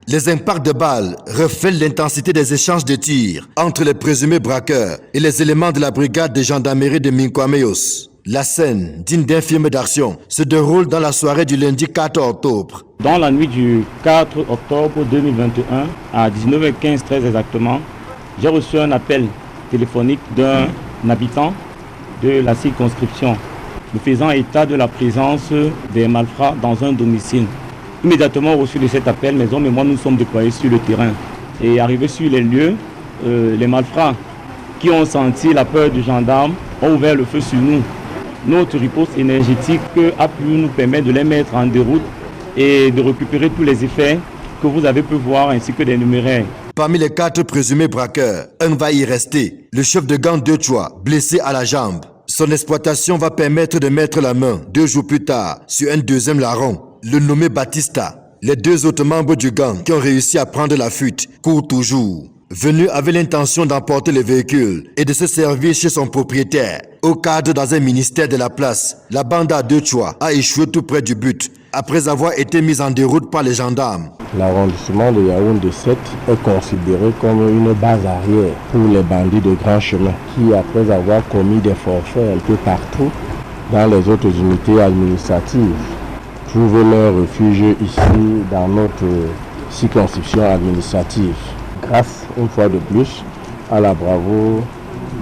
Les impacts de balles reflètent l'intensité des échanges de tirs entre les présumés braqueurs et les éléments de la brigade de gendarmerie de Minkwameyos. La scène, digne d'un film d'action, se déroule dans la soirée du lundi 4 octobre. Dans la nuit du 4 octobre 2021, à 19h15 très exactement, j'ai reçu un appel téléphonique d'un habitant de la circonscription, me faisant état de la présence des malfrats dans un domicile. Immédiatement au reçu de cet appel, mes hommes et moi nous sommes déployés sur le terrain. Et arrivés sur les lieux, les malfrats qui ont senti la peur du gendarme ont ouvert le feu sur nous. Notre riposte énergétique a pu nous permettre de les mettre en déroute et de récupérer tous les effets que vous avez pu voir ainsi que des numéraires. Parmi les 4 présumés braqueurs, un va y rester. Le chef de gang de Chua, blessé à la jambe. Son exploitation va permettre de mettre la main 2 jours plus tard sur un deuxième larron, le nommé Batista. Les 2 autres membres du gang qui ont réussi à prendre la fuite courent toujours. Venu avec l'intention d'emporter le véhicule et de se servir chez son propriétaire. Au cadre dans un ministère de la place, la bande à 2 Chua a échoué tout près du but après avoir été mise en déroute par les gendarmes. L'arrondissement de Yaoundé 7 est considéré comme une base arrière pour les bandits de grand chemin qui, après avoir commis des forfaits un peu partout dans les autres unités administratives, trouvent leur refuge ici dans notre circonscription administrative. Grâce, une fois de plus, à la bravoure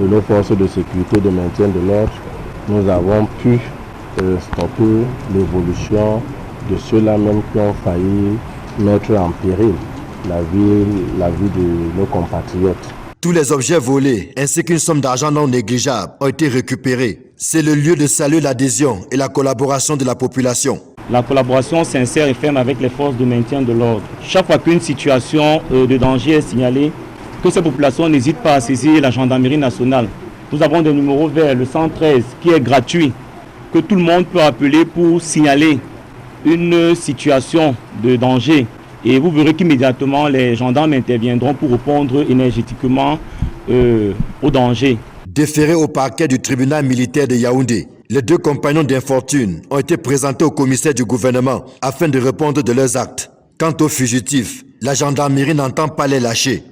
de nos forces de sécurité de maintien de l'ordre, nous avons pu stopper l'évolution de ceux-là même qui ont failli mettre en péril la vie de nos compatriotes. Tous les objets volés ainsi qu'une somme d'argent non négligeable ont été récupérés. C'est le lieu de saluer l'adhésion et la collaboration de la population. La collaboration sincère et ferme avec les forces de maintien de l'ordre. Chaque fois qu'une situation de danger est signalée, que ces populations n'hésitent pas à saisir la gendarmerie nationale. Nous avons des numéros verts, le 113, qui est gratuit, que tout le monde peut appeler pour signaler une situation de danger. Et vous verrez qu'immédiatement, les gendarmes interviendront pour répondre énergétiquement au danger. Déférés au parquet du tribunal militaire de Yaoundé, les 2 compagnons d'infortune ont été présentés au commissaire du gouvernement afin de répondre de leurs actes. Quant aux fugitifs, la gendarmerie n'entend pas les lâcher.